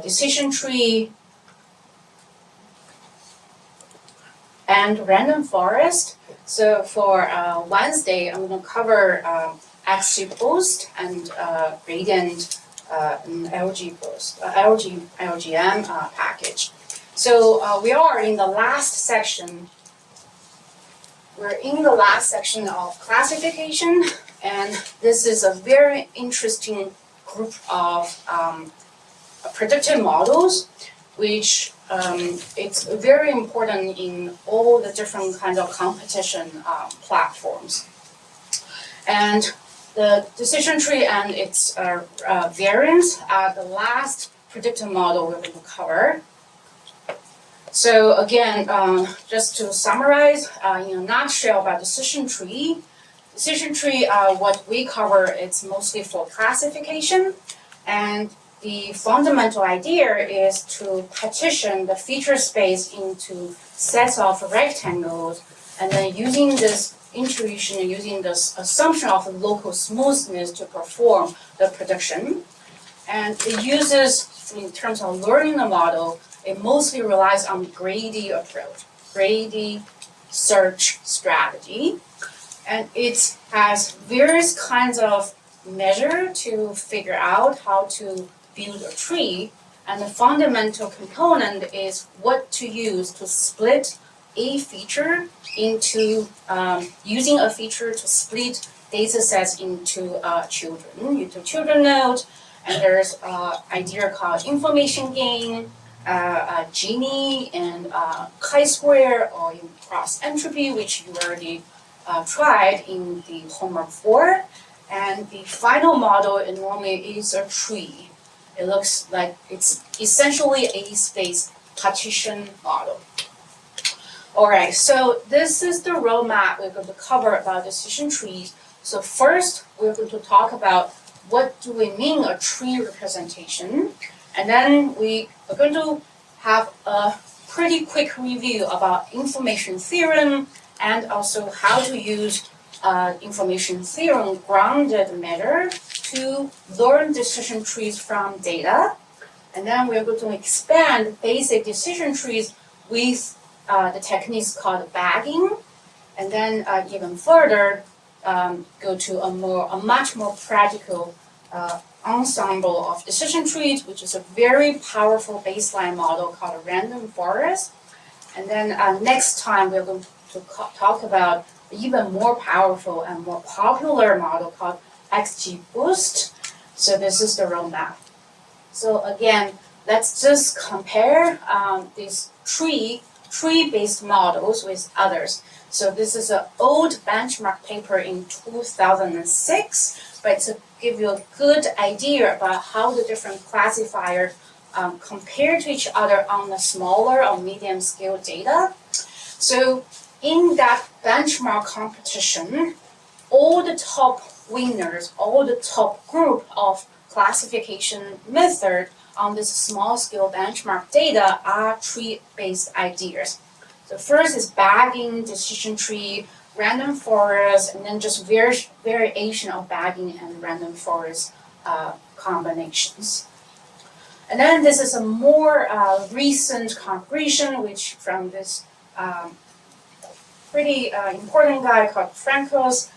decision tree, and random forest. So for Wednesday, I'm going to cover XGBoost and gradient LGM package. So we are in the last section. We're in the last section of classification, and this is a very interesting group of predictive models, which it's very important in all the different kinds of competition platforms. And the decision tree and its variants are the last predictive model we're going to cover. So again, just to summarize in a nutshell about decision tree, what we cover, it's mostly for classification, and the fundamental idea is to partition the feature space into sets of rectangles, and then using this intuition, using this assumption of local smoothness to perform the prediction. And it uses, in terms of learning the model, it mostly relies on greedy approach, greedy search strategy. And it has various kinds of measure to figure out how to build a tree. And the fundamental component is what to use to split a feature into, using a feature to split data sets into children node. And there's an idea called information gain, Gini, and chi-square, or in cross entropy, which you already tried in the homework 4. And the final model normally is a tree. It looks like it's essentially a space partition model. All right, so this is the roadmap we're going to cover about decision trees. So first, we're going to talk about what do we mean a tree representation, and then we are going to have a pretty quick review about information theorem and also how to use information theorem grounded measure to learn decision trees from data. And then we're going to expand basic decision trees with the techniques called bagging, and then even further go to a much more practical ensemble of decision trees, which is a very powerful baseline model called a random forest. And then next time we're going to talk about even more powerful and more popular model called XGBoost. So this is the roadmap. So again, let's just compare these tree-based models with others. So this is an old benchmark paper in 2006, but to give you a good idea about how the different classifiers compare to each other on the smaller or medium scale data. So in that benchmark competition, all the top winners, all the top group of classification method on this small scale benchmark data are tree-based ideas. So first is bagging, decision tree, random forest, and then just variation of bagging and random forest combinations. And then this is a more recent comparison, which from this pretty important guy called Frankos.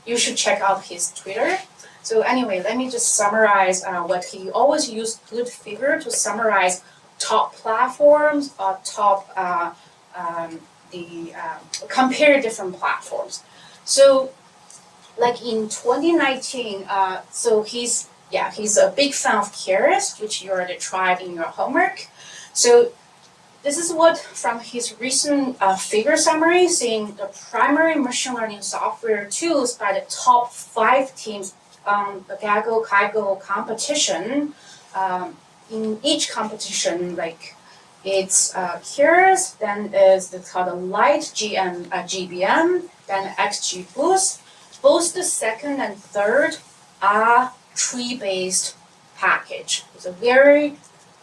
You should check out his Twitter. So anyway, let me just summarize what he always used good figure to summarize top platforms or top compare different platforms. So like in 2019, so he's a big fan of Keras, which you already tried in your homework. So this is what from his recent figure summary, saying the primary machine learning software tools by the top 5 teams on the Kaggle competition. In each competition, like it's Keras, then is called a light GBM, then XGBoost. Both the second and third are tree-based package. It's a very,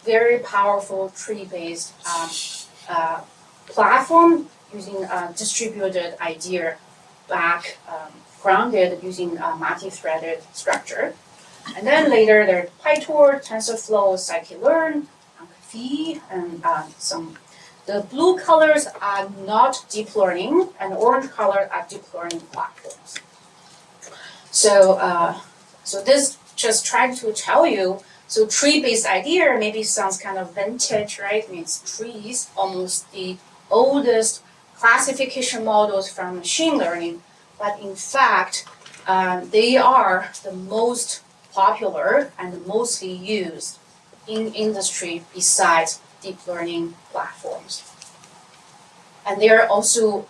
very powerful tree-based platform using distributed idea grounded using multi-threaded structure. And then later there's PyTorch, TensorFlow, scikit-learn, V, and some. The blue colors are not deep learning, and the orange colors are deep learning platforms. So this just trying to tell you. So tree-based idea maybe sounds kind of vintage, right? It means trees, almost the oldest classification models from machine learning, but in fact, they are the most popular and mostly used in industry besides deep learning platforms. And they are also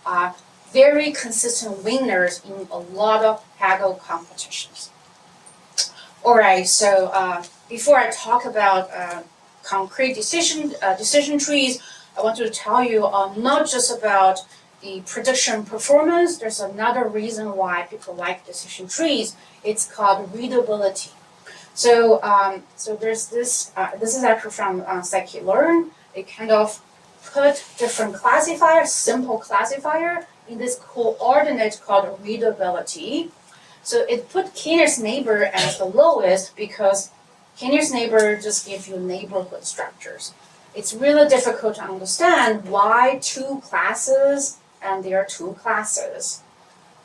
very consistent winners in a lot of Kaggle competitions. All right, so before I talk about concrete decision trees, I want to tell you not just about the prediction performance. There's another reason why people like decision trees. It's called readability. So there's this. This is actually from scikit-learn. They kind of put different classifiers, simple classifier, in this coordinate called readability. So it put k-nearest neighbor as the lowest because k-nearest neighbor just gives you neighborhood structures. It's really difficult to understand why two classes and there are two classes.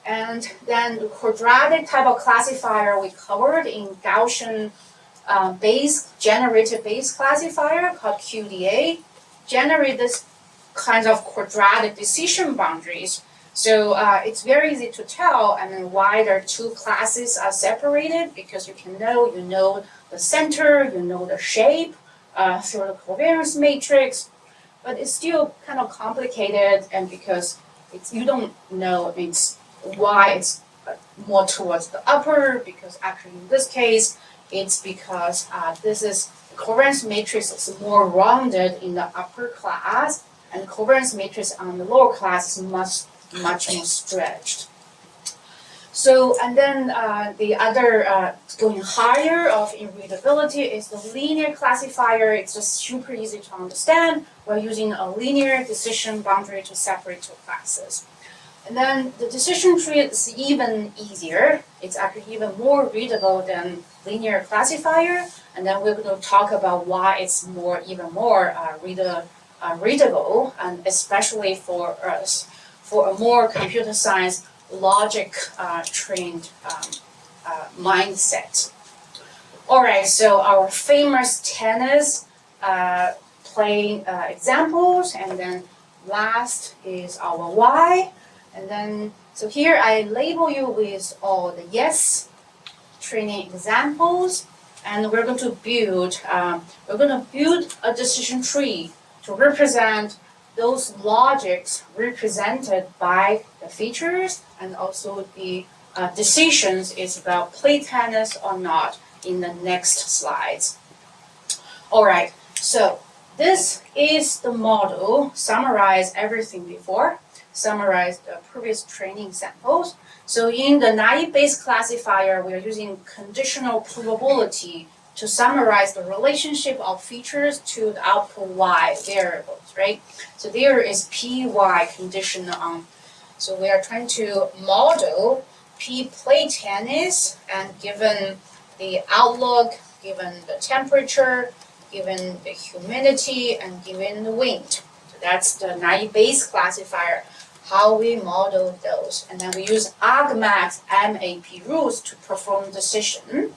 And then the quadratic type of classifier we covered in Gaussian generated base classifier called QDA, generate this kind of quadratic decision boundaries. So it's very easy to tell, why their two classes are separated, because you know the center, you know the shape through the covariance matrix, but it's still kind of complicated, and because you don't know why it's more towards the upper, because actually in this case, it's because this is covariance matrix is more rounded in the upper class, and covariance matrix on the lower class is much more stretched. So, and then the other going higher in readability is the linear classifier. It's just super easy to understand. We're using a linear decision boundary to separate two classes. And then the decision tree is even easier. It's actually even more readable than linear classifier. And then we're going to talk about why it's even more readable, and especially for us, for a more computer science logic trained mindset. All right, so our famous tennis playing examples, and then last is our why. And then, so here I label you with all the yes training examples, and we're going to build a decision tree to represent those logics represented by the features, and also the decisions is about play tennis or not in the next slides. All right, so this is the model, summarize everything before, summarize the previous training samples. So in the naive Bayes classifier, we are using conditional provability to summarize the relationship of features to the output y variables, right? So there is py conditional on. So we are trying to model p play tennis, and given the outlook, given the temperature, given the humidity, and given the wind. So that's the naive Bayes classifier, how we model those. And then we use argmax MAP rules to perform decision.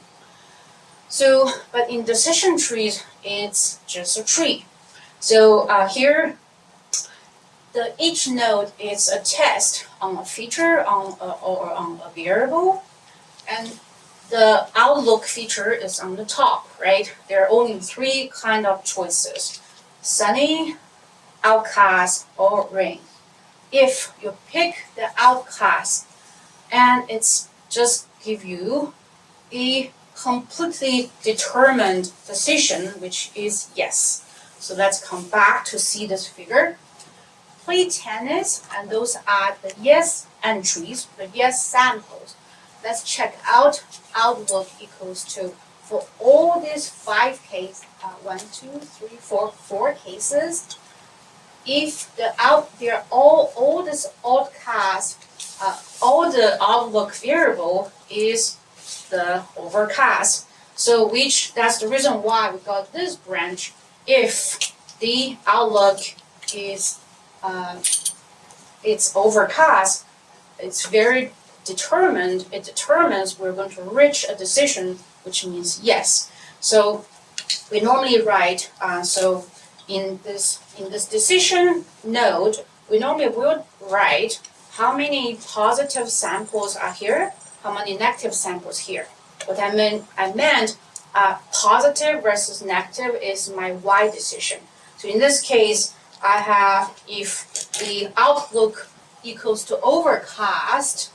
So, but in decision trees, it's just a tree. So here, each node is a test on a feature or on a variable, and the outlook feature is on the top, right? There are only three kind of choices: sunny, outcast, or rain. If you pick the outcast, and it's just give you a completely determined decision, which is yes. So let's come back to see this figure. Play tennis, and those are the yes entries, the yes samples. Let's check out outlook equals to, for all these 5 cases, 4 cases, if they're all this outcast, all the outlook variable is the overcast. So that's the reason why we got this branch. If the outlook is it's overcast, it's very determined. It determines we're going to reach a decision, which means yes. So we normally write so in this decision node, we normally will write how many positive samples are here, how many negative samples here. What I meant positive versus negative is my Y decision. So in this case, I have if the outlook equals to overcast,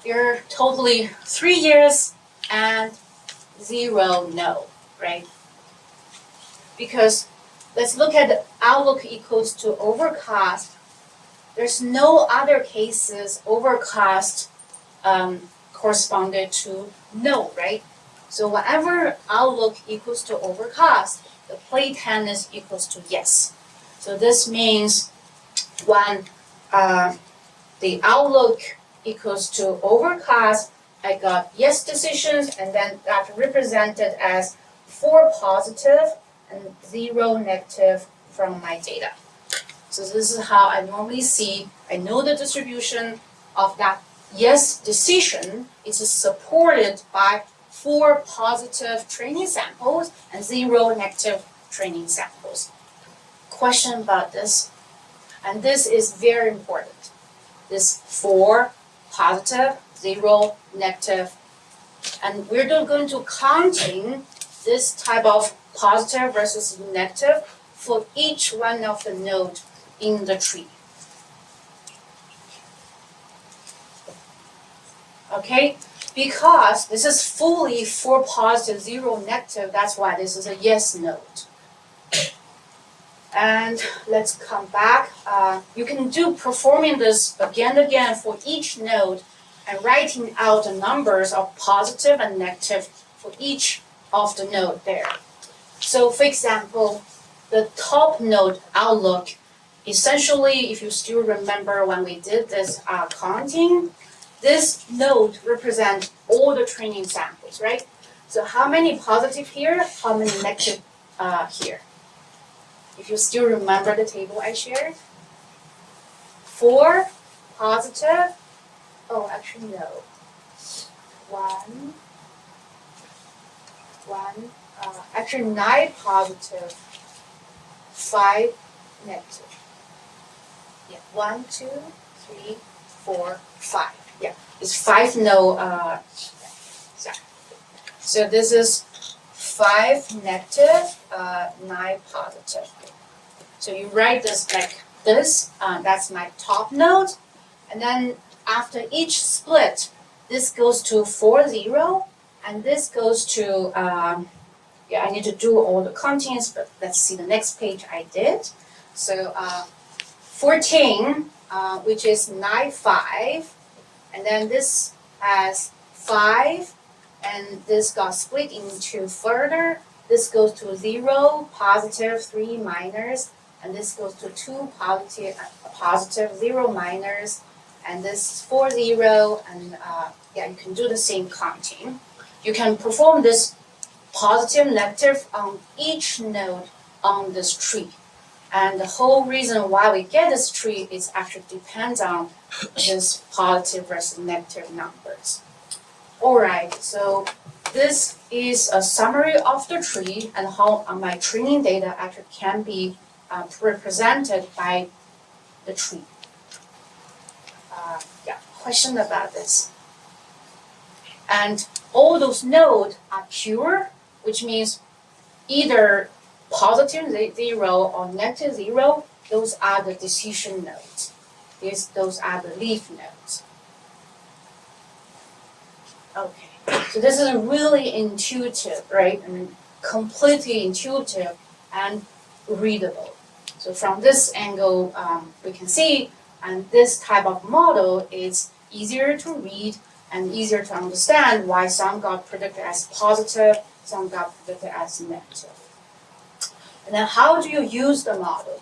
there are totally 3 years and 0 no, right? Because let's look at the outlook equals to overcast. There's no other cases overcast corresponded to no, right? So whenever outlook equals to overcast, the plate tenderness equals to yes. So this means when the outlook equals to overcast, I got yes decisions, and then that represented as 4 positive and 0 negative from my data. So this is how I normally see, I know the distribution of that yes decision is supported by 4 positive training samples and 0 negative training samples. Question about this, and this is very important. This 4 positive, 0 negative, and we're going to counting this type of positive versus negative for each one of the nodes in the tree. Okay, because this is fully 4 positive, 0 negative, that's why this is a yes node. And let's come back. You can do performing this again and again for each node and writing out the numbers of positive and negative for each of the node there. So for example, the top node outlook, essentially, if you still remember when we did this counting, this node represents all the training samples, right? So how many positive here, how many negative here? If you still remember the table I shared. 4 positive, oh actually no. 1, actually 9 positive, 5 negative. Yeah, 1, 2, 3, 4, 5. Yeah, it's 5 no, sorry. So this is 5 negative, 9 positive. So you write this like this, that's my top node. And then after each split, this goes to 4, 0, and this goes to, yeah, I need to do all the contents, but let's see the next page I did. So 14, which is 9, 5, and then this has 5, and this got split into further. This goes to 0, positive, 3, minus, and this goes to 2, positive, 0, minus, and this is 4, 0, and yeah, you can do the same counting. You can perform this positive, negative on each node on this tree. And the whole reason why we get this tree is actually depends on this positive versus negative numbers. Alright, so this is a summary of the tree and how my training data actually can be represented by the tree. Yeah, question about this. And all those nodes are pure, which means either positive 0 or negative 0, those are the decision nodes. Those are the leaf nodes. Okay, so this is really intuitive, right? And completely intuitive and readable. So from this angle, we can see, and this type of model is easier to read and easier to understand why some got predicted as positive, some got predicted as negative. And then how do you use the model?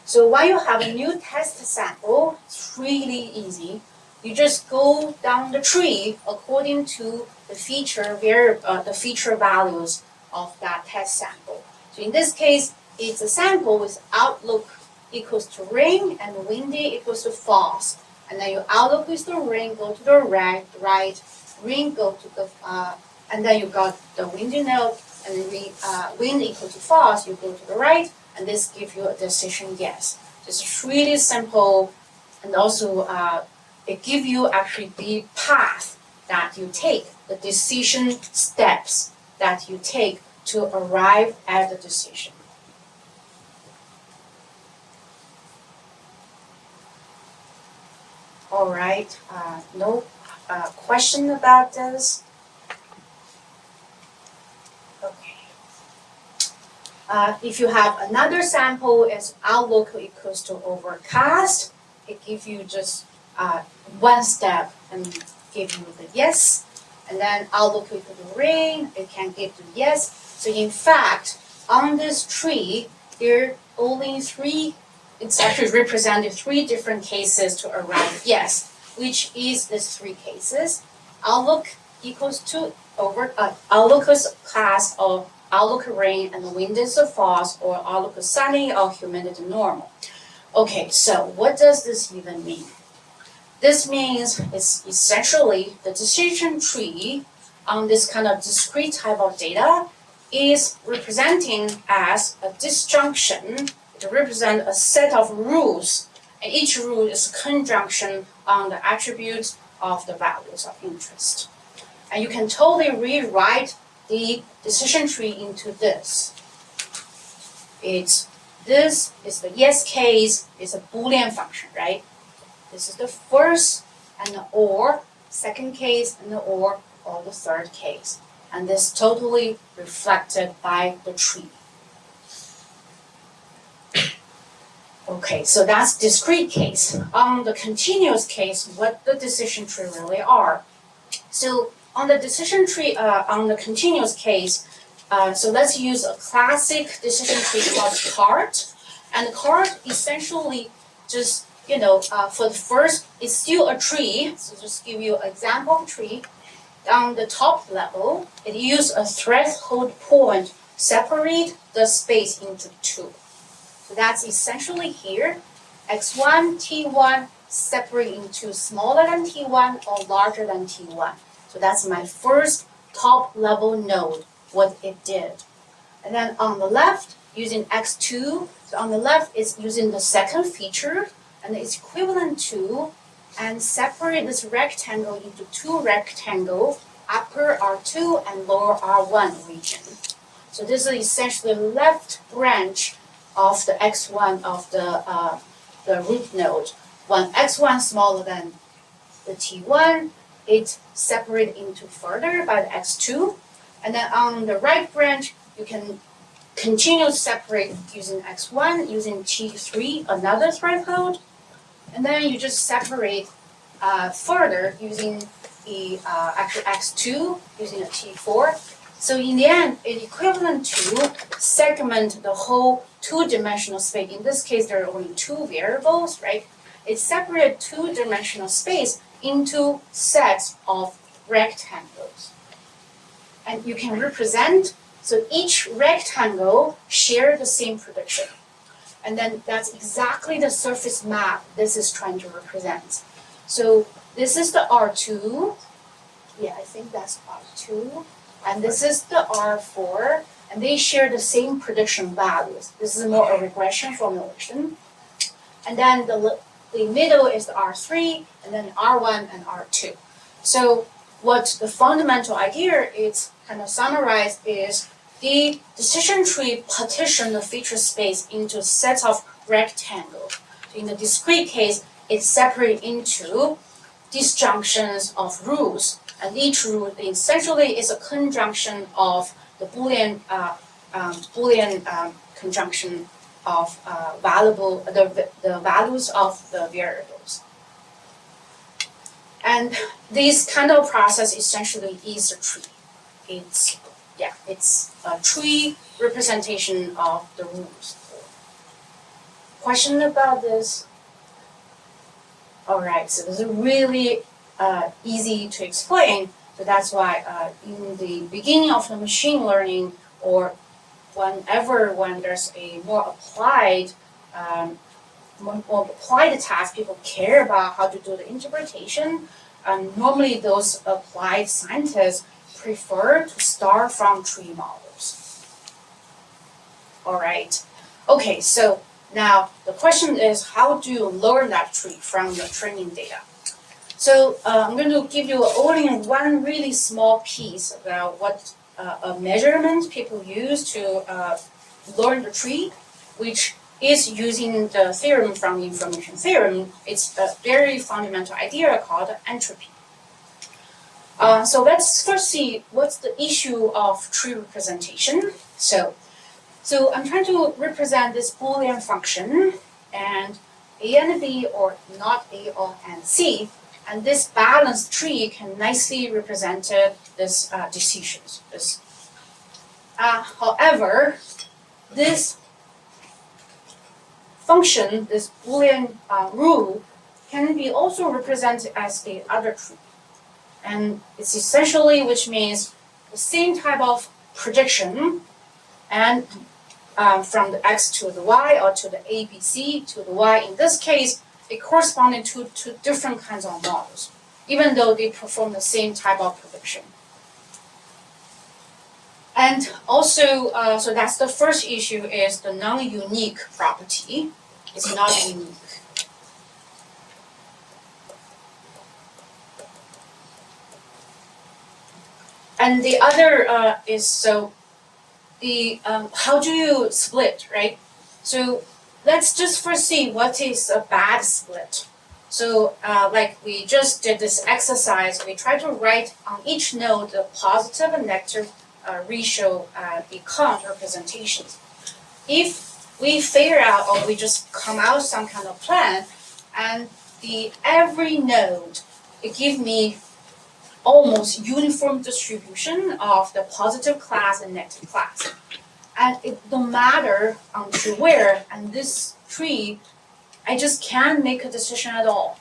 So when you have a new test sample, it's really easy. you just go down the tree according to the feature values of that test sample. So in this case, it's a sample with outlook equals to rain and windy equals to false. And then your outlook is the rain, go to the right, rain go to the, and then you got the windy node, and wind equal to false, you go to the right, and this gives you a decision yes. It's really simple, and also it gives you actually the path that you take, the decision steps that you take to arrive at the decision. All right, no question about this? Okay. If you have another sample as outlook equals to overcast, it gives you just one step and give you the yes. And then outlook equal to rain, it can give you yes. So in fact, on this tree, there are only it's actually represented 3 different cases to arrive at yes, which is these 3 cases. Outlook equals to outlook is class, or outlook rain, and the wind is false, or outlook sunny, or humidity normal. Okay, so what does this even mean? This means it's essentially the decision tree on this kind of discrete type of data is representing as a disjunction to represent a set of rules, and each rule is a conjunction on the attributes of the values of interest. And you can totally rewrite the decision tree into this. This is the yes case, it's a Boolean function, right? This is the first and the or, second case and the or the third case. And this totally reflected by the tree. Okay, so that's discrete case. On the continuous case, what the decision tree really are. So on the decision tree, on the continuous case, so let's use a classic decision tree called CART. And CART essentially just, for the first, it's still a tree. So just give you an example tree. On the top level, it uses a threshold point separate the space into 2. So that's essentially here, x1, t1 separate into smaller than t1 or larger than t1. So that's my first top level node, what it did. And then on the left, using x2, so on the left it's using the second feature, and it's equivalent to, and separate this rectangle into 2 rectangles, upper R2 and lower R1 region. So this is essentially the left branch of the x1 of the root node. When x1 smaller than the t1, it's separated into further by the x2. And then on the right branch, you can continue to separate using x1, using t3, another threshold. And then you just separate further using the actual x2, using a t4. So in the end, it's equivalent to segment the whole 2-dimensional space. In this case, there are only 2 variables, right? It separates 2-dimensional space into sets of rectangles. And you can represent, so each rectangle share the same prediction. And then that's exactly the surface map this is trying to represent. So this is the R2. Yeah, I think that's R2. And this is the R4, and they share the same prediction values. This is more a regression formulation. And then the middle is the R3, and then R1 and R2. So what the fundamental idea is kind of summarized is the decision tree partition the feature space into sets of rectangles. So in the discrete case, it's separated into disjunctions of rules. And each rule essentially is a conjunction of the Boolean conjunction of the values of the variables. And this kind of process essentially is a tree. It's a tree representation of the rules. Question about this? All right, so this is really easy to explain. So that's why in the beginning of the machine learning, or whenever when there's a more applied task, people care about how to do the interpretation. Normally, those applied scientists prefer to start from tree models. All right. Okay, so now the question is, how do you learn that tree from the training data? So I'm going to give you only one really small piece about what a measurement people use to learn the tree, which is using the theorem from the information theorem. It's a very fundamental idea called entropy. So let's first see what's the issue of tree representation. So I'm trying to represent this Boolean function, and A and B, or not A or and C, and this balanced tree can nicely represent this decisions. However, this function, this Boolean rule, can be also represented as the other tree. And it's essentially, which means the same type of prediction, and from the x to the y, or to the a, b, c to the y. In this case, it corresponded to two different kinds of models, even though they perform the same type of prediction. And also, so that's the first issue, is the non-unique property. It's not unique. And the other is, so the how do you split, right? So let's just first see what is a bad split. So like we just did this exercise, we try to write on each node the positive and negative ratio the count representations. If we figure out, or we just come out some kind of plan, and every node, it gives me almost uniform distribution of the positive class and negative class. And it don't matter to where, and this tree, I just can't make a decision at all.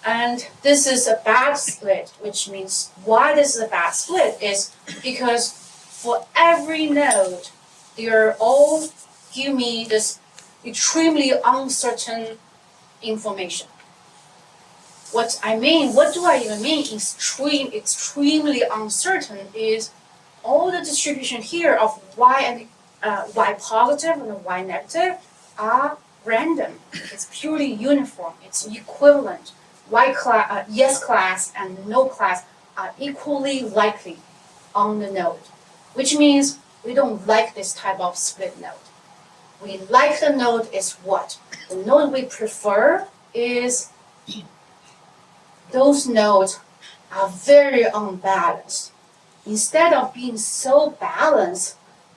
And this is a bad split, which means why this is a bad split is because for every node, they're all give me this extremely uncertain information. What do I even mean extremely uncertain is all the distribution here of y and y positive and y negative are random. It's purely uniform. It's equivalent. Yes class and no class are equally likely on the node, which means we don't like this type of split node. We like the node is what? The node we prefer is those nodes are very unbalanced. Instead of being so balanced,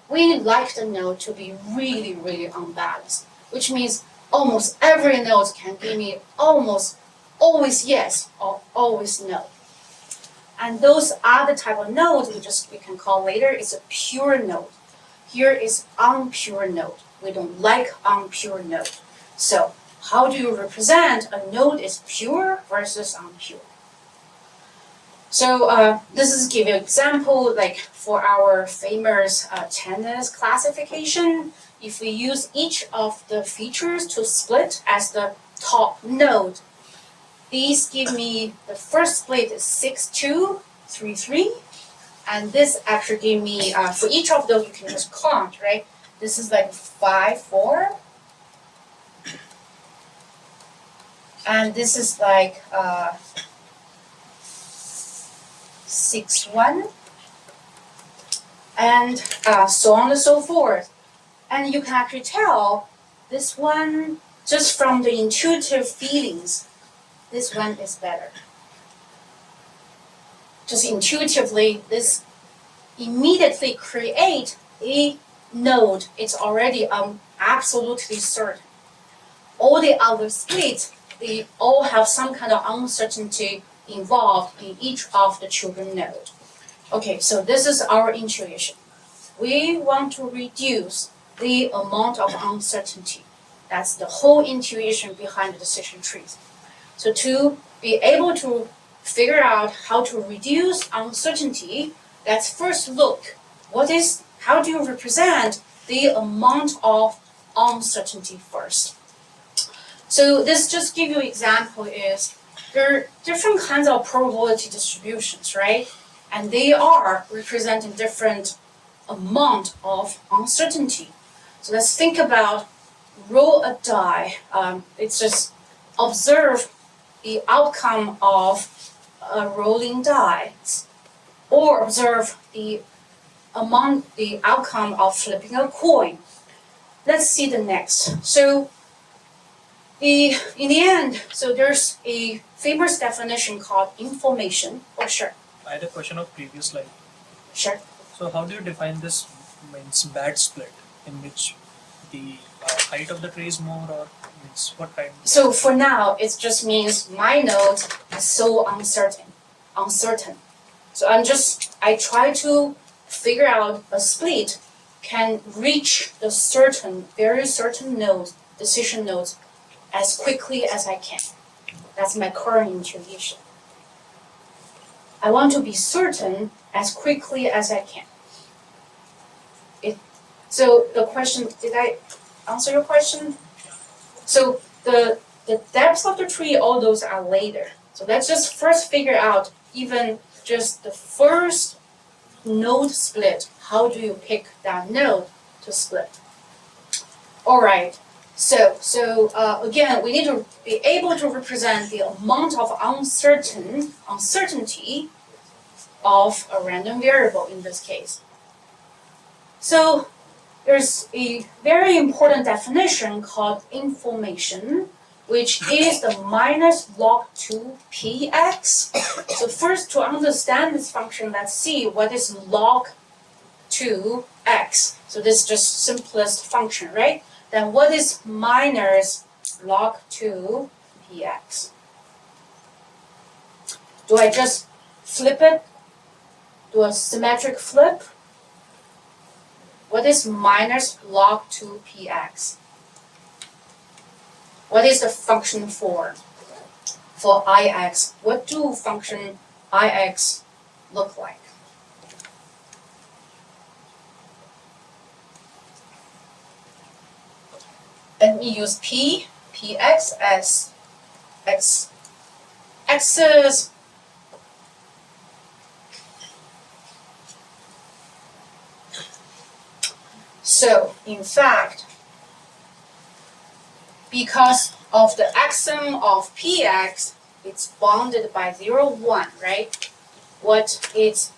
we like the node to be really, really unbalanced, which means almost every node can give me almost always yes or always no. And those are the type of nodes we can call later is a pure node. Here is unpure node. We don't like unpure node. So how do you represent a node is pure versus unpure? So this is give you an example, like for our famous tennis classification. If we use each of the features to split as the top node, these give me the first split is 6, 2, 3, 3, and this actually give me for each of those you can just count, right? This is like 5, 4. And this is like 6, 1, and so on and so forth. And you can actually tell this one, just from the intuitive feelings, this one is better. Just intuitively, this immediately create a node. It's already absolutely certain. All the other splits, they all have some kind of uncertainty involved in each of the children node. Okay, so this is our intuition. We want to reduce the amount of uncertainty. That's the whole intuition behind the decision trees. So to be able to figure out how to reduce uncertainty, let's first look how do you represent the amount of uncertainty first. So this just give you example is there are different kinds of probability distributions, right? And they are representing different amount of uncertainty. So let's think about roll a die. It's just observe the outcome of a rolling die, or observe the outcome of flipping a coin. Let's see the next. So in the end, so there's a famous definition called information. Oh, sure. I had a question of previous slide. Sure. So how do you define this means bad split, in which the height of the tree is more, or means what kind? So for now, it just means my node is so uncertain. So I try to figure out a split can reach the very certain nodes, decision nodes, as quickly as I can. That's my current intuition. I want to be certain as quickly as I can. So the question, did I answer your question? So the depths of the tree, all those are later. So let's just first figure out even just the first node split. How do you pick that node to split? All right. So again, we need to be able to represent the amount of uncertainty of a random variable in this case. So there's a very important definition called information, which is the minus log 2 px. So first, to understand this function, let's see what is log 2x. So this is just simplest function, right? Then what is minus log 2 px? Do I just flip it? Do a symmetric flip? What is minus log 2 px? What is the function for ix? What do function ix look like? Let me use px as x's. So, in fact, because of the axiom of px, it's bounded by 0, 1, right? What is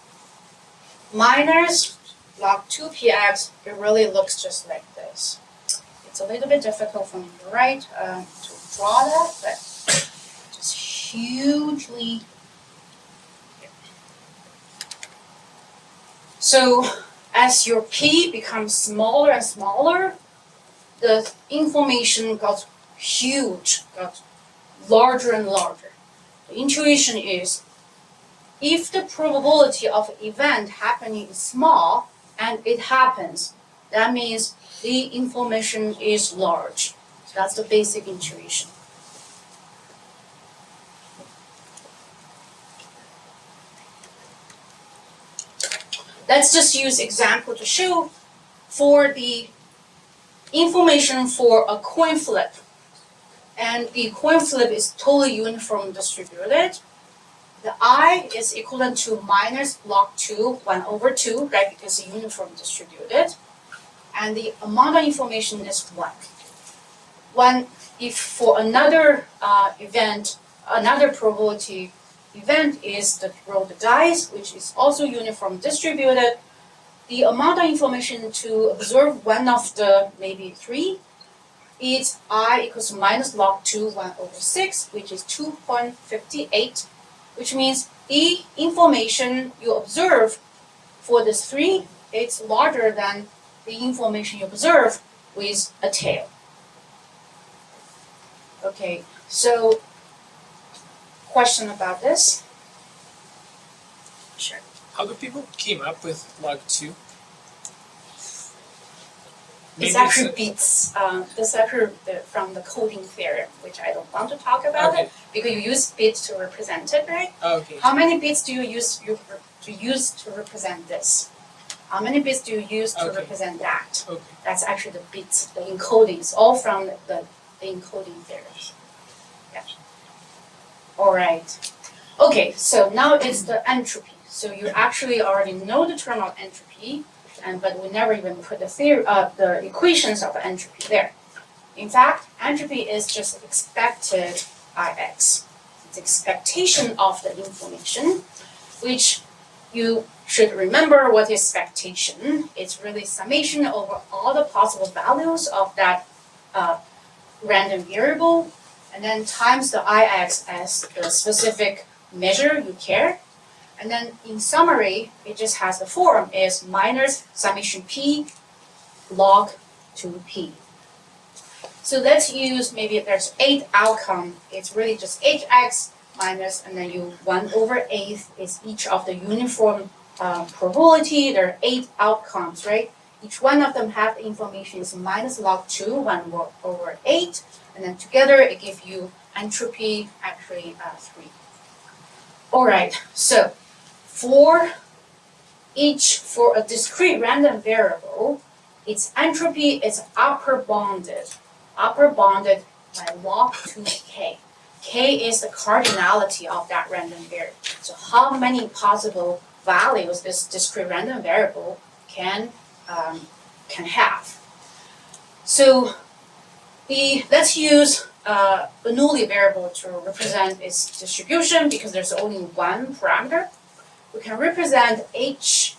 minus log 2 px, it really looks just like this. It's a little bit difficult for me to write, to draw that, but just hugely. So as your p becomes smaller and smaller, the information got huge, got larger and larger. The intuition is, if the probability of an event happening is small, and it happens, that means the information is large. So that's the basic intuition. Let's just use example to show for the information for a coin flip. And the coin flip is totally uniform distributed. The I is equivalent to minus log 2, 1 over 2, right, because it's uniform distributed. And the amount of information is 1. If for another event, another probability event is the roll the dice, which is also uniform distributed, the amount of information to observe one of the maybe 3 is I equals minus log 2, 1 over 6, which is 2.58, which means the information you observe for this 3, it's larger than the information you observe with a tail. Okay, so question about this? Sure. How do people came up with log 2? It's Maybe actually bits. This actually from the coding theorem, which I don't want to talk about okay. it because you use bits to represent it, right? Okay. How many bits do you use to represent this? How many bits do you use to Okay. represent that? Okay. That's actually the bits, the encodings, all from the encoding theorems. Yeah. All right. Okay, so now it's the entropy. So you actually already know the term of entropy, but we never even put the equations of entropy there. In fact, entropy is just expected Ix. It's expectation of the information, which you should remember what is expectation. It's really summation over all the possible values of that random variable, and then times the Ix as the specific measure you care. And then in summary, it just has the form is minus summation p log 2p. So let's use, maybe if there's 8 outcome, it's really just hx minus, and then you 1/8 is each of the uniform probability. There are 8 outcomes, right? Each one of them have the information is minus log 2, 1/8, and then together it gives you entropy, actually 3. All right, so for a discrete random variable, its entropy is upper bounded by log 2k. K is the cardinality of that random variable. So how many possible values this discrete random variable can have. So let's use Bernoulli variable to represent its distribution because there's only one parameter. We can represent h,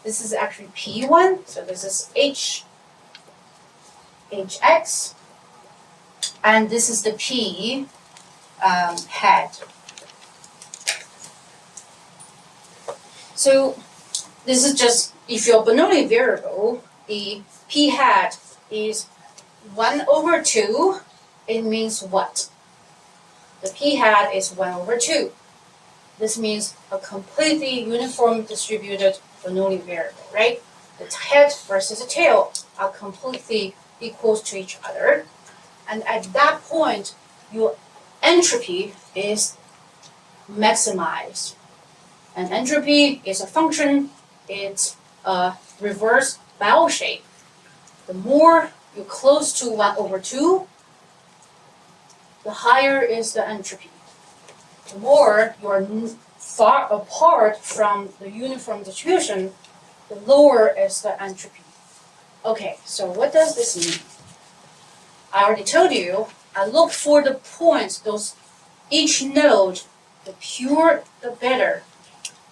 this is actually p1, so this is hx, and this is the p head. So this is just, if your Bernoulli variable, the p hat is 1/2, it means what? The p hat is 1/2. This means a completely uniform distributed Bernoulli variable, right? The head versus the tail are completely equal to each other. And at that point, your entropy is maximized. And entropy is a function, it's a reverse bell shape. The more you're close to 1/2, the higher is the entropy. The more you are far apart from the uniform distribution, the lower is the entropy. Okay, so what does this mean? I already told you, I look for the points, each node, the pure, the better.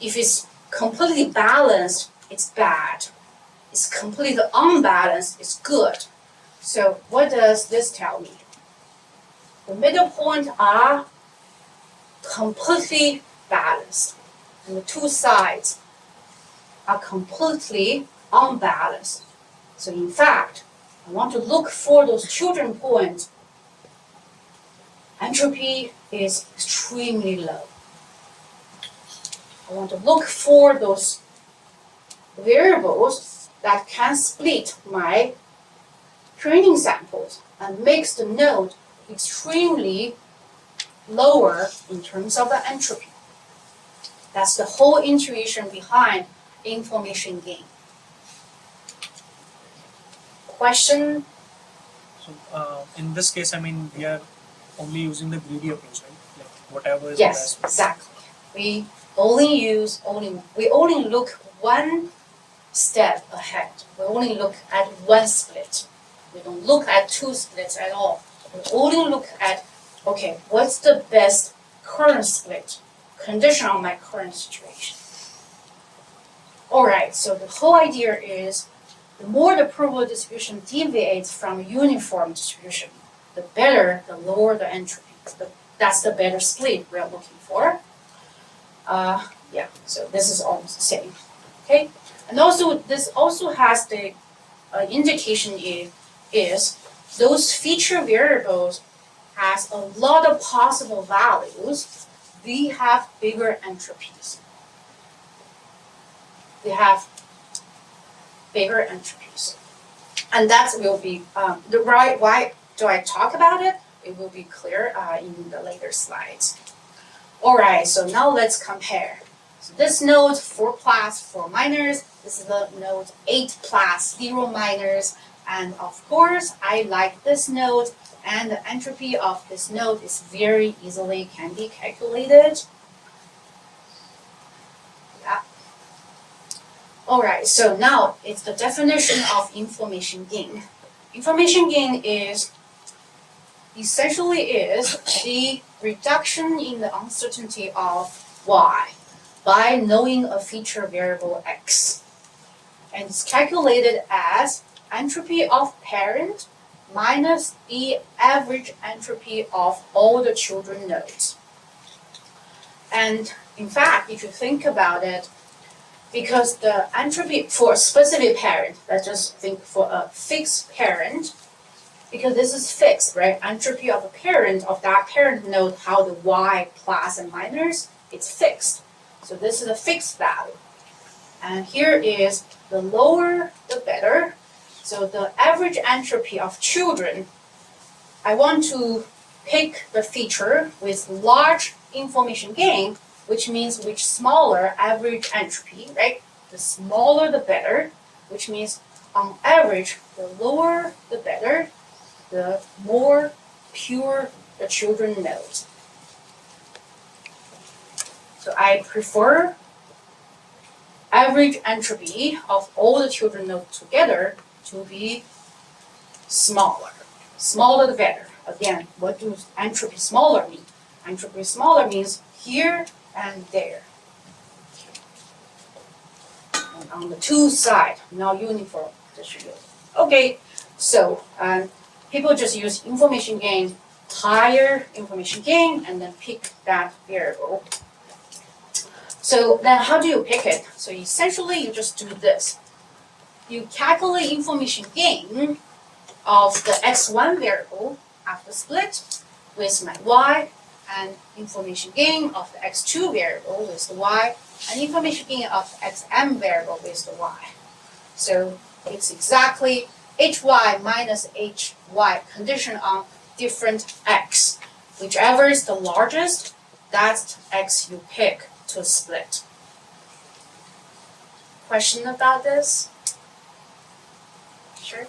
If it's completely balanced, it's bad. It's completely unbalanced, it's good. So what does this tell me? The middle points are completely balanced, and the two sides are completely unbalanced. So in fact, I want to look for those children points. Entropy is extremely low. I want to look for those variables that can split my training samples and makes the node extremely lower in terms of the entropy. That's the whole intuition behind information gain. Question? So in this case, I mean, we are only using the greedy approach, right? Like whatever is Yes, the best. exactly. We only look one step ahead. We only look at one split. We don't look at two splits at all. We only look at, okay, what's the best current split, condition on my current situation. Alright, so the whole idea is the more the probability distribution deviates from a uniform distribution, the better, the lower the entropy. That's the better split we're looking for. Yeah, so this is almost the same. Okay, and also this also has the indication is those feature variables has a lot of possible values. They have bigger entropies. They have bigger entropies. And that will be the right. Why do I talk about it? It will be clear in the later slides. All right, so now let's compare. So this node 4 plus 4 minors. This is the node 8 plus 0 minors. And of course, I like this node, and the entropy of this node is very easily can be calculated. Yeah. All right, so now it's the definition of information gain. Information gain is essentially the reduction in the uncertainty of y by knowing a feature variable x. And it's calculated as entropy of parent minus the average entropy of all the children nodes. And in fact, if you think about it, because the entropy for a specific parent, let's just think for a fixed parent, because this is fixed, right? Entropy of a parent of that parent node, how the y plus and minus, it's fixed. So this is a fixed value. And here is the lower, the better. So the average entropy of children, I want to pick the feature with large information gain, which means which smaller average entropy, right? The smaller the better, which means on average, the lower the better, the more pure the children knows. So I prefer average entropy of all the children nodes together to be smaller. Smaller the better. Again, what does entropy smaller mean? Entropy smaller means here and there. And on the two sides, not uniform distributed. Okay, so people just use information gain, higher information gain, and then pick that variable. So then how do you pick it? So essentially you just do this. You calculate information gain of the x1 variable after split with my y, and information gain of the x2 variable with the y, and information gain of the xm variable with the y. So it's exactly hy minus hy condition on different x. Whichever is the largest, that's the x you pick to split. Question about this? Sure.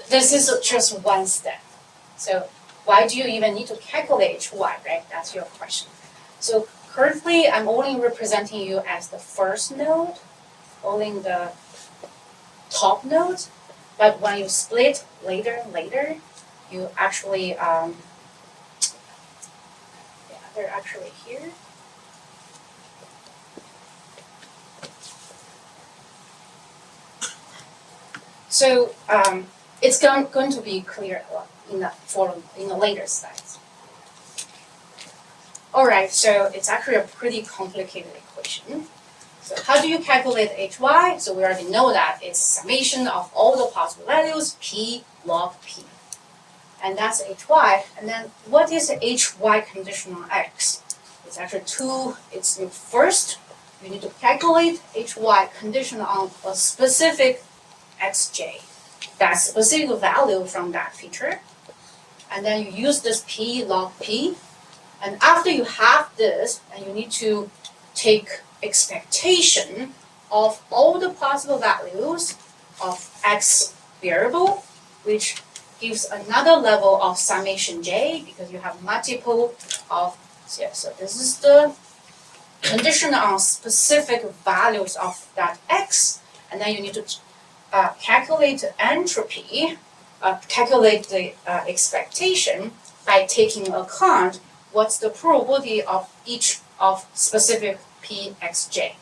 This is just one step. So why do you even need to calculate hy, right? That's your question. So currently, I'm only representing you as the first node, only the top nodes. But when you split later, you actually, they're actually here. So it's going to be clear in the later slides. All right, so it's actually a pretty complicated equation. So how do you calculate hy? So we already know that it's summation of all the possible values, p log p. And that's hy. And then what is hy conditional on x? It's actually two. It's first, you need to calculate hy conditional on a specific xj. That specific value from that feature. And then you use this p log p. And after you have this, and you need to take expectation of all the possible values of x variable, which gives another level of summation j because you have multiple of, so this is the condition on specific values of that x, and then you need to calculate entropy, calculate the expectation by taking account what's the probability of each of specific pxj.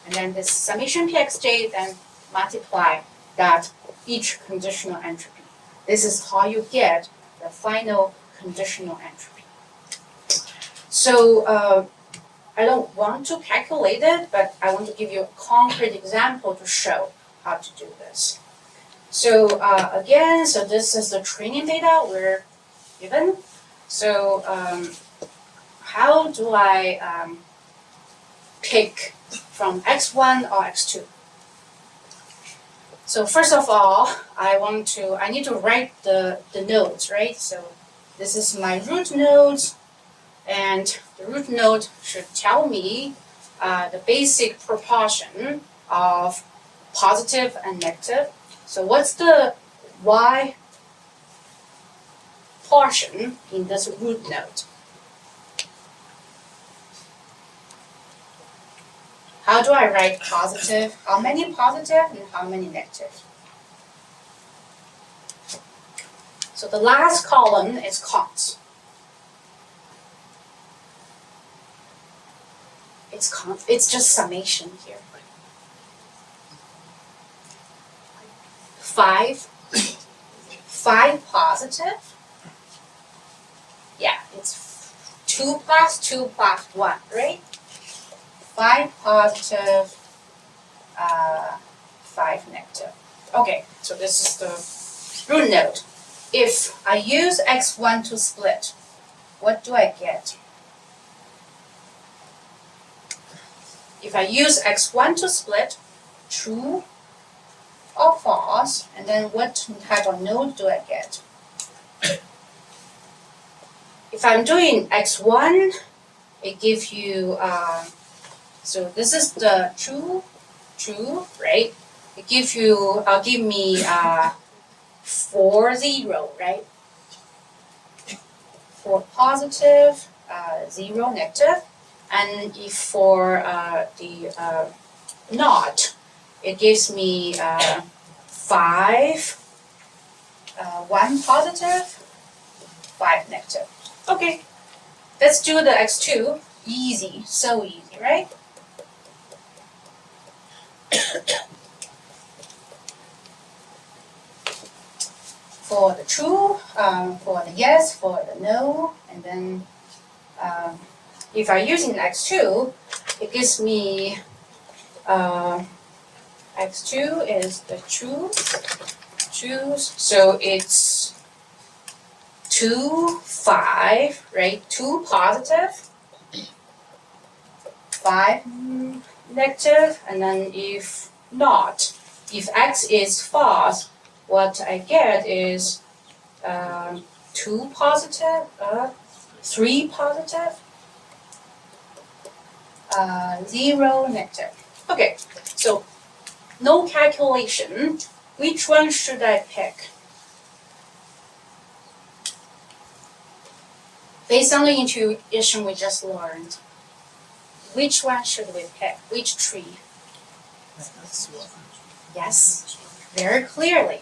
And then this summation pxj then multiply that each conditional entropy. This is how you get the final conditional entropy. So I don't want to calculate it, but I want to give you a concrete example to show how to do this. So again, so this is the training data we're given. So how do I pick from x1 or x2? So first of all, I need to write the nodes, right? So this is my root node, and the root node should tell me the basic proportion of positive and negative. So what's the y portion in this root node? How do I write positive? How many positive and how many negative? So the last column is const. It's just summation here. 5 positive. Yeah, it's 2 plus 2 plus 1, right? 5 positive, 5 negative. Okay, so this is the root node. If I use x1 to split, what do I get? If I use x1 to split, true or false, and then what type of node do I get? If I'm doing x1, it gives you, so this is the true, right? It gives you, give me 4, 0, right? 4 positive, 0 negative. And if for the not, it gives me 5, 1 positive, 5 negative. Okay, let's do the x2. Easy, so easy, right? For the true, for the yes, for the no, and then if I'm using x2, it gives me x2 is the truth, so it's 2, 5, right? 2 positive, 5 negative, and then if not, if x is false, what I get is 2 positive, 3 positive, 0 negative. Okay, so no calculation. Which one should I pick? Based on the intuition we just learned, which one should we pick? Which tree? Yes, very clearly.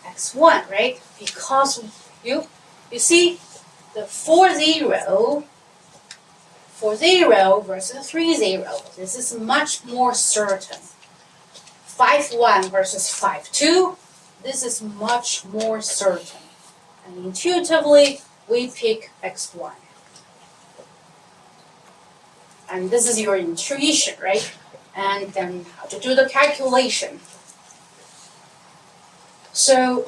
X1, right? Because you see the 4, 0 versus 3, 0. This is much more certain. 5, 1 versus 5, 2. This is much more certain. And intuitively, we pick x1. And this is your intuition, right? And then how to do the calculation. So,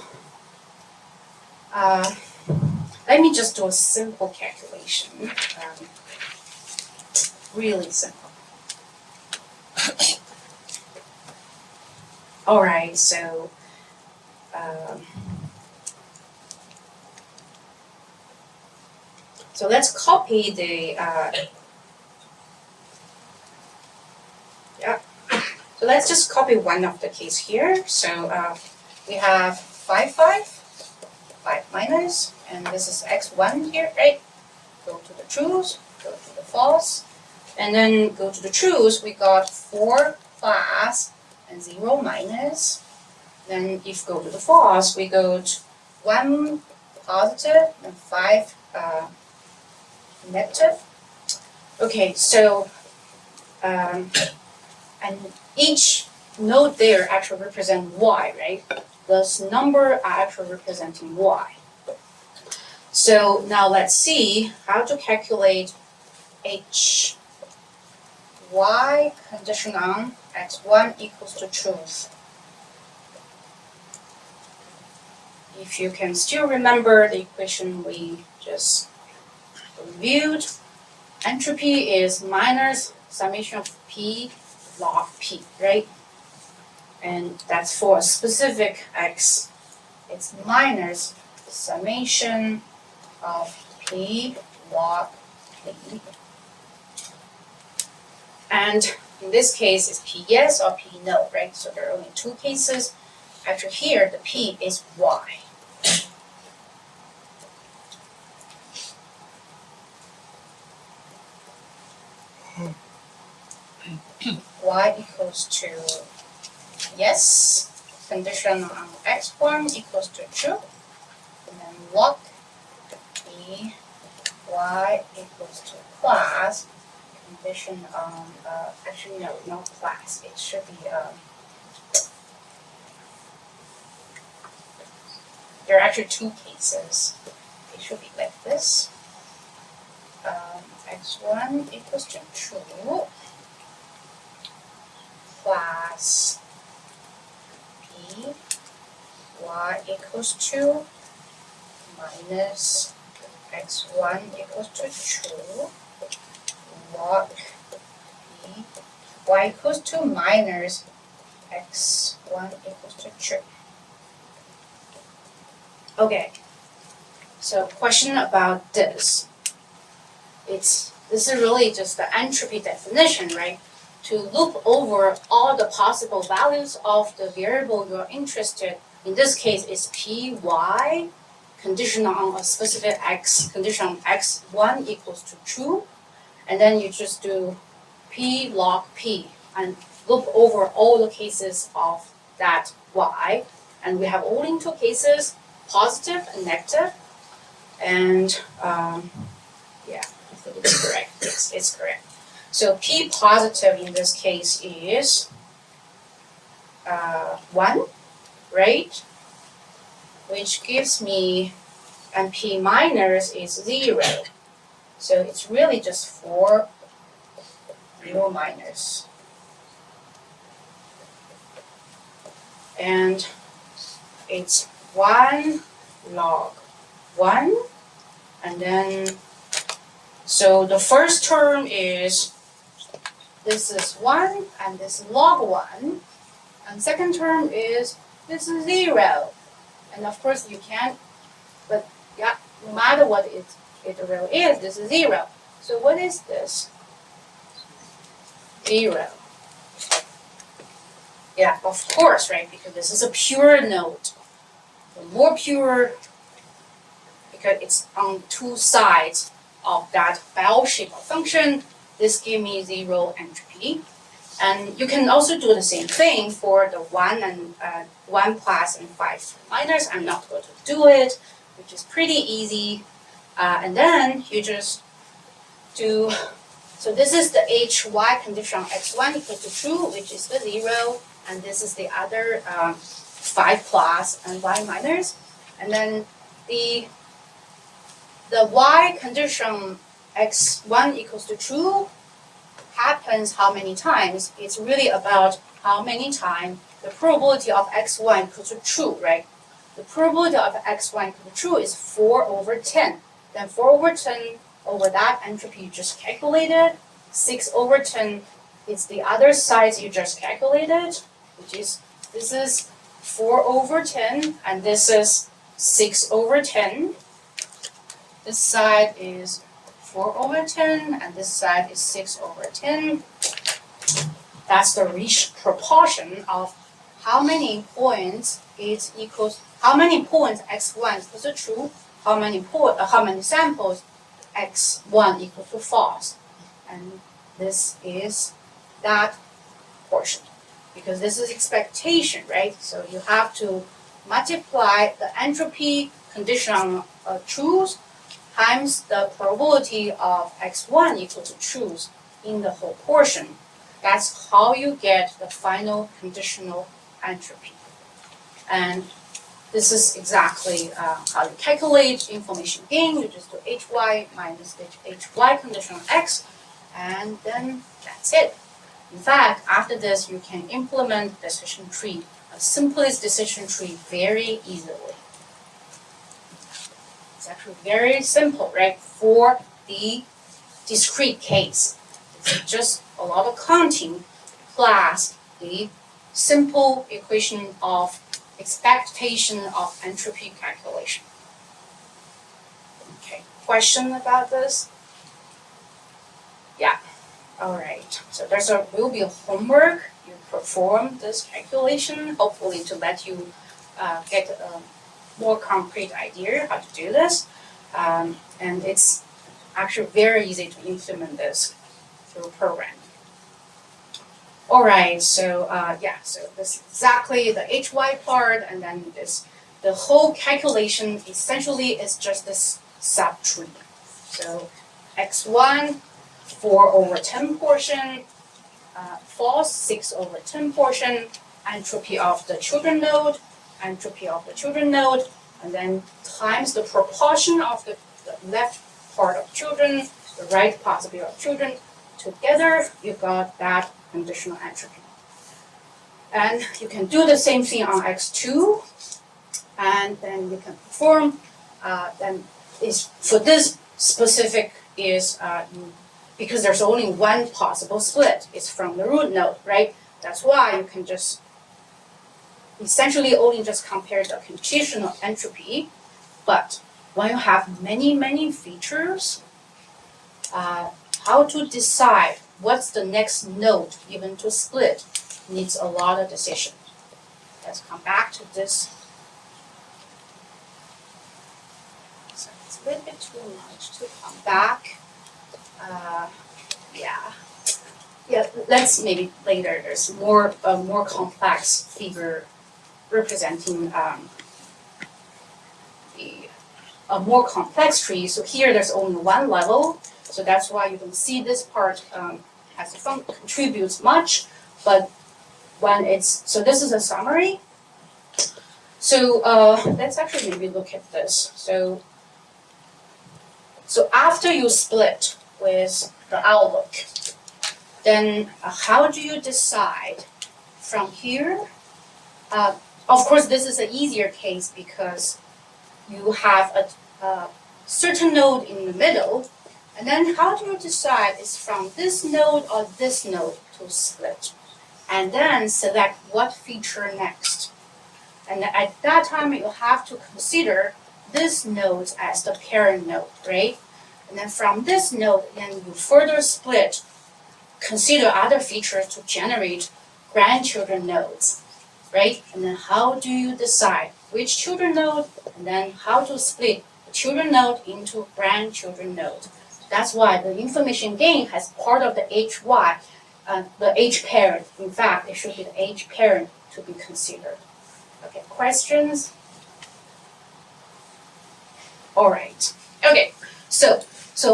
let me just do a simple calculation. Really simple. All right, so so let's copy the So let's just copy one of the case here. So we have 5, 5 minus, and this is x1 here, right? Go to the truth, go to the false, and then go to the truth. We got 4 plus and 0 minus. Then if go to the false, we go to 1 positive and 5 negative. Okay, so and each node there actually represent y, right? Those number are actually representing y. So now let's see how to calculate h. Y condition on x1 equals to truth. If you can still remember the equation we just reviewed, entropy is minus summation of P log P, right? And that's for a specific X. It's minus summation of P log P. And in this case, it's P yes or P no, right? So there are only two cases. Actually here, the P is Y. Y equals to yes, condition on x1 equals to true, and then log P Y equals to class, condition on, actually no class, it should be, there are actually two cases. It should be like this. X1 equals to true, class P Y equals to minus x1 equals to true, log P Y equals to minus x1 equals to true. Okay, so question about this. This is really just the entropy definition, right? To loop over all the possible values of the variable you're interested in. This case is Py, conditional on a specific x, condition on x1 equals to true, and then you just do P log P and loop over all the cases of that y. And we have only two cases, positive and negative, and yeah, I think it's correct. It's correct. So P positive in this case is 1, right? Which gives me, and P minus is 0. So it's really just 4 mu minus. And it's 1 log 1, and then, so the first term is, this is 1, and this is log 1, and second term is, this is 0. And of course you can't, but yeah, no matter what it really is, this is 0. So what is this? 0. Yeah, of course, right, because this is a pure node. The more pure, because it's on two sides of that bell-shaped function, this gives me 0 entropy. And you can also do the same thing for the 1 and 1 plus and 5 minus. I'm not going to do it, which is pretty easy. And then you just do, so this is the HY condition on x1 equals to true, which is the 0. And this is the other 5 plus and y minus. And then the y condition x1 equals to true happens how many times? It's really about how many times the probability of x1 equals to true, right? The probability of x1 equals to true is 4 over 10. Then 4 over 10 over that entropy you just calculated. 6 over 10 is the other size you just calculated, which is, this is 4 over 10, and this is 6 over 10. This side is 4 over 10, and this side is 6 over 10. That's the reach proportion of how many points it equals, how many points x1 equals to true, how many samples x1 equals to false. And this is that portion, because this is expectation, right? So you have to multiply the entropy condition on truth times the probability of x1 equal to truth in the whole portion. That's how you get the final conditional entropy. And this is exactly how you calculate information gain. You just do hy minus the hy condition on x, and then that's it. In fact, after this, you can implement decision tree, a simplest decision tree, very easily. It's actually very simple, right? For the discrete case. It's just a lot of counting plus the simple equation of expectation of entropy calculation. Okay, question about this? Yeah, all right. So will be a homework. You perform this calculation, hopefully to let you get a more concrete idea how to do this. And it's actually very easy to implement this through programming. All right, so so this is exactly the HY part, and then the whole calculation essentially is just this subtree. So x1, 4/10 portion, false 6/10 portion, entropy of the children node, entropy of the children node, and then times the proportion of the left part of children, the right possibility of children. Together, you got that conditional entropy. And you can do the same thing on x2, and then you can perform. Then is for this specific is because there's only one possible split. It's from the root node, right? That's why you can just essentially only just compare the conditional entropy. But when you have many features, how to decide what's the next node even to split needs a lot of decision. Let's come back to this. So it's a little bit too much to come back. Yeah. Let's maybe later. There's more complex figure representing a more complex tree. So here there's only one level. So that's why you don't see this part as contributes much, but when so this is a summary. So let's actually maybe look at this. So after you split with the outlook, then how do you decide from here? Of course, this is an easier case because you have a certain node in the middle. And then how do you decide is from this node or this node to split? And then select what feature next. And at that time, you have to consider this node as the parent node, right? And then from this node, then you further split, consider other features to generate grandchildren nodes, right? And then how do you decide which children node, and then how to split the children node into grandchildren node? That's why the information gain has part of the HY, the H parent. In fact, it should be the H parent to be considered. Okay, questions? All right. Okay, so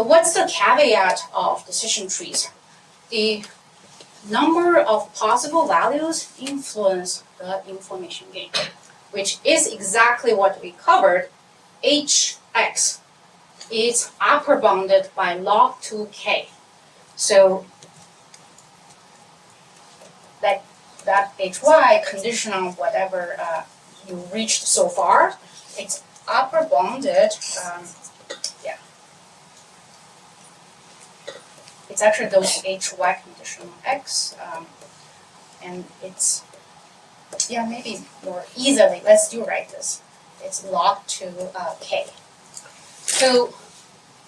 what's the caveat of decision trees? The number of possible values influence the information gain, which is exactly what we covered. Hx is upper bounded by log 2k. So that hy condition on whatever you reached so far, it's upper bounded. It's actually those hy conditional x, and it's maybe more easily. Let's do write this. It's log 2k. So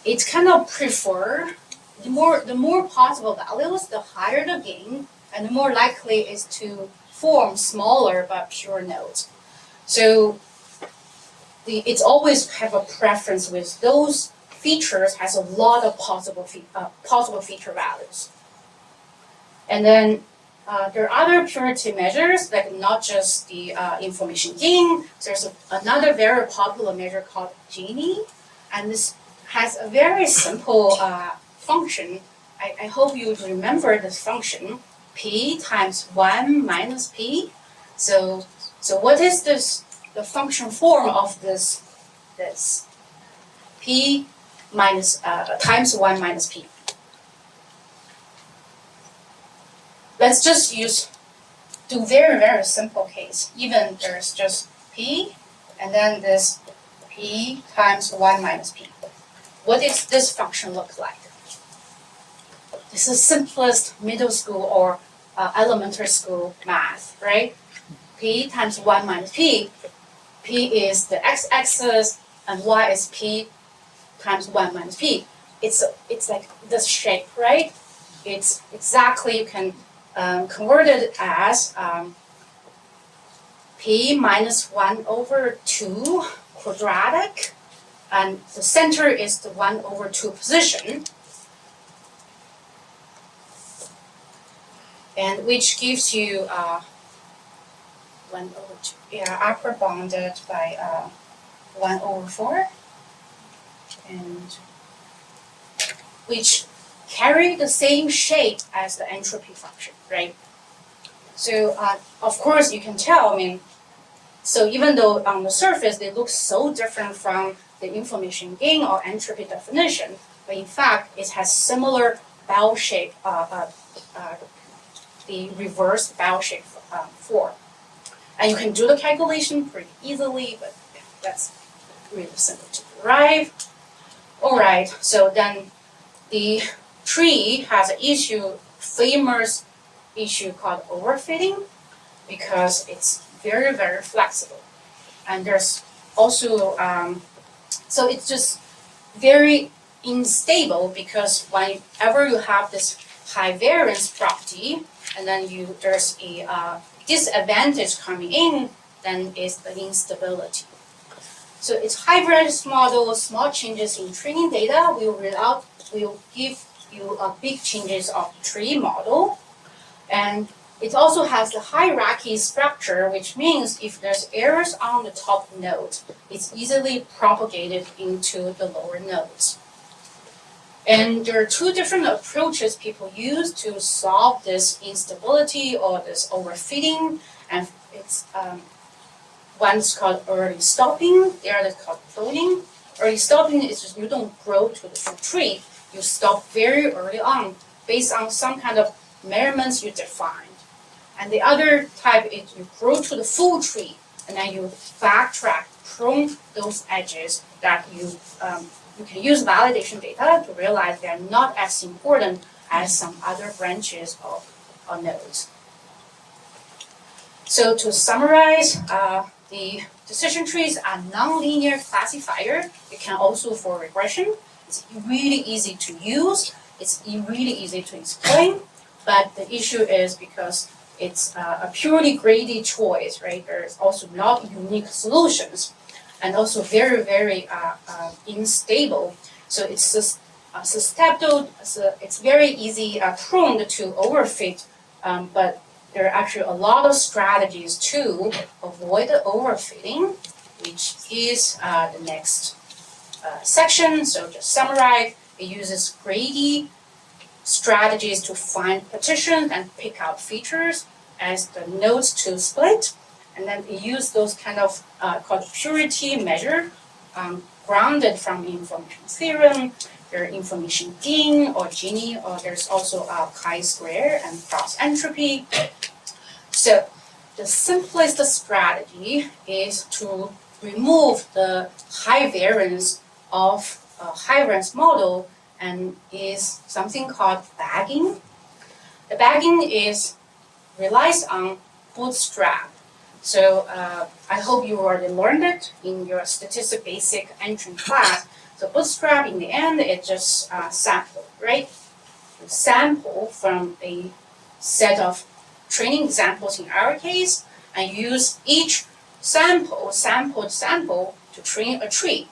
it's kind of prefer the more possible values, the higher the gain, and the more likely is to form smaller but pure nodes. So it's always have a preference with those features has a lot of possible feature values. And then there are other purity measures, like not just the information gain. There's another very popular measure called Gini, and this has a very simple function. I hope you remember this function, p times 1 minus p. So what is the function form of this p minus times 1 minus p? Let's just do very simple case. Even there's just p, and then this p times 1 minus p. What does this function look like? this is simplest middle school or elementary school math, right? P times 1 minus P. P is the x-axis, and y is P times 1 minus P. It's like this shape, right? It's exactly, you can convert it as P minus 1 over 2 quadratic, and the center is the 1 over 2 position, and which gives you 1 over 2, upper bounded by 1 over 4, and which carry the same shape as the entropy function, right? So of course you can tell, so even though on the surface they look so different from the information gain or entropy definition, but in fact it has similar bell shape, the reverse bell shape form. And you can do the calculation pretty easily, but that's really simple to derive. Alright, so then the tree has an famous issue called overfitting, because it's very, very flexible. And there's also, so it's just very unstable, because whenever you have this high variance property, and then there's a disadvantage coming in, then is the instability. So it's hybrid model, small changes in training data will give you big changes of tree model. And it also has the hierarchy structure, which means if there's errors on the top node, it's easily propagated into the lower nodes. And there are two different approaches people use to solve this instability or this overfitting, and it's one's called early stopping, the other is called cloning. Early stopping is just you don't grow to the full tree, you stop very early on based on some kind of measurements you defined. And the other type is you grow to the full tree, and then you backtrack, prune those edges that you can use validation data to realize they're not as important as some other branches of nodes. So to summarize, the decision trees are nonlinear classifier. It can also for regression. It's really easy to use. It's really easy to explain. But the issue is because it's a purely greedy choice, right? There's also not unique solutions, and also very, very unstable. So it's susceptible. So it's very easy prone to overfit, but there are actually a lot of strategies to avoid the overfitting, which is the next section. So just summarize, it uses greedy strategies to find partitions and pick out features as the nodes to split. And then it uses those kind of called purity measure, grounded from information theorem. There are information gain or Gini, or there's also chi-square and cross entropy. So the simplest strategy is to remove the high variance of a high variance model, and is something called bagging. The bagging relies on bootstrap. So I hope you already learned it in your statistics basic entrance class. So bootstrap in the end is just sample, right? You sample from a set of training examples in our case, and use each sample to train a tree.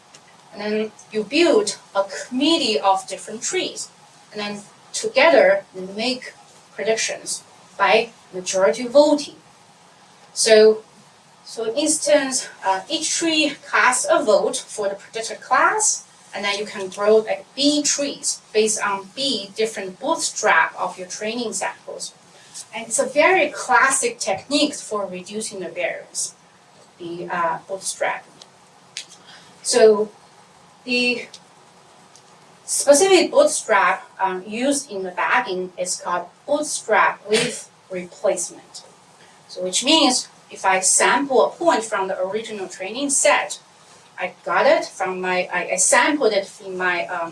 And then you build a committee of different trees, and then together you make predictions by majority voting. So in instance, each tree casts a vote for the predicted class, and then you can grow like B trees based on B different bootstrap of your training samples. And it's a very classic technique for reducing the variance, the bootstrap. So the specific bootstrap used in the bagging is called bootstrap with replacement. So which means if I sample a point from the original training set, I got it from I sampled it in my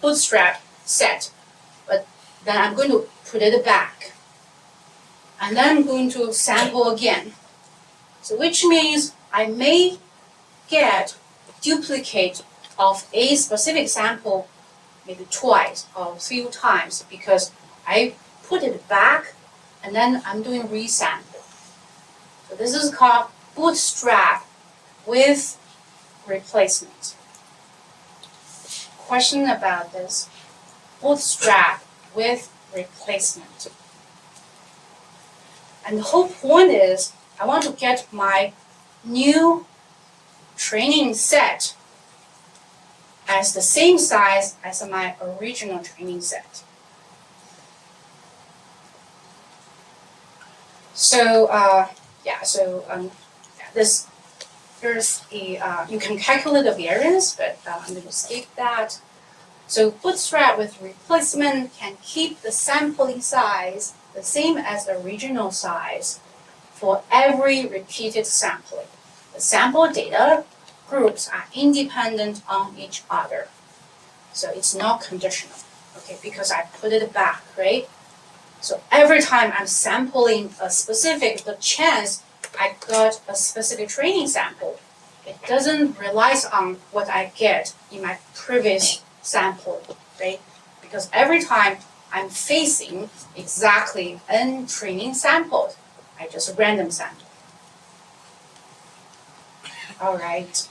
bootstrap set, but then I'm going to put it back. And then I'm going to sample again. So which means I may get duplicate of a specific sample maybe twice or 3 times because I put it back and then I'm doing resample. So this is called bootstrap with replacement. Question about this? Bootstrap with replacement. And the whole point is I want to get my new training set as the same size as my original training set. So there's a you can calculate the variance, but I'm going to skip that. So bootstrap with replacement can keep the sampling size the same as the original size for every repeated sampling. The sample data groups are independent on each other. So it's not conditional, okay, because I put it back, right? So every time I'm sampling a specific, the chance I got a specific training sample, it doesn't rely on what I get in my previous sample, right? Because every time I'm facing exactly n training samples, I just random sample. All right.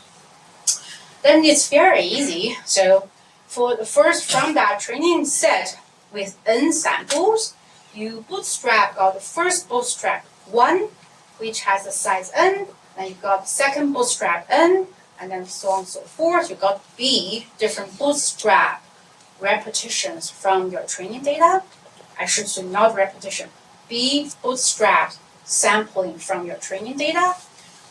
Then it's very easy. So for the first from that training set with n samples, you bootstrap got the first bootstrap 1, which has the size n, then you got the second bootstrap n, and then so on and so forth. You got b, different bootstrap repetitions from your training data. I should say not repetition, b bootstrap sampling from your training data.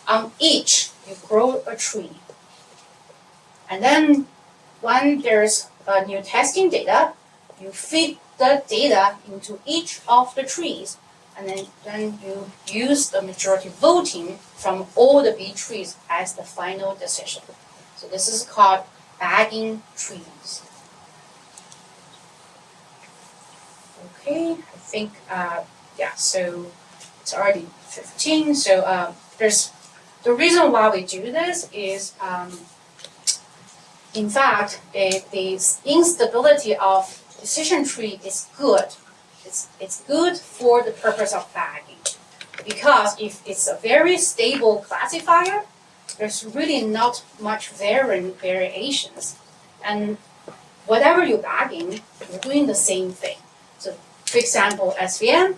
On each, you grow a tree. And then when there's a new testing data, you feed the data into each of the trees, and then you use the majority voting from all the B trees as the final decision. So this is called bagging trees. Okay, I think, so it's already 15. So there's the reason why we do this is, in fact, the instability of decision tree is good. It's good for the purpose of bagging, because if it's a very stable classifier, there's really not much variations, and whatever you're bagging, you're doing the same thing. So, for example, SVM,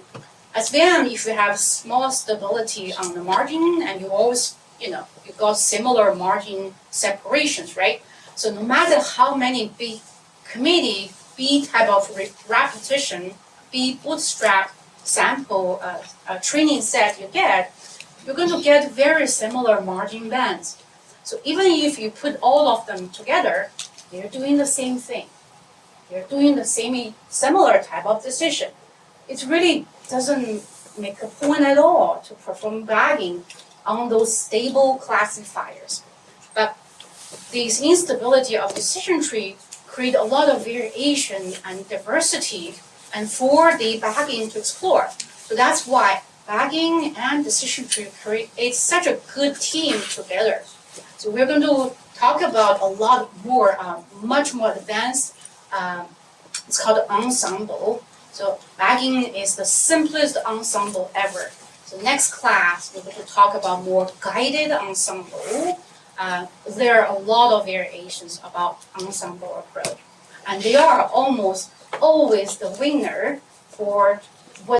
if you have small stability on the margin and you always, you got similar margin separations, right? So no matter how many B type of repetition, B bootstrap sample training set you get, you're going to get very similar margin bands. So even if you put all of them together, they're doing the same thing. They're doing the similar type of decision. It really doesn't make a point at all to perform bagging on those stable classifiers. But this instability of decision tree create a lot of variation and diversity, and for the bagging to explore. So that's why bagging and decision tree create such a good team together. So we're going to talk about a lot more, much more advanced. It's called ensemble. So bagging is the simplest ensemble ever. So next class, we're going to talk about more guided ensemble. There are a lot of variations about ensemble approach, and they are almost always the winner for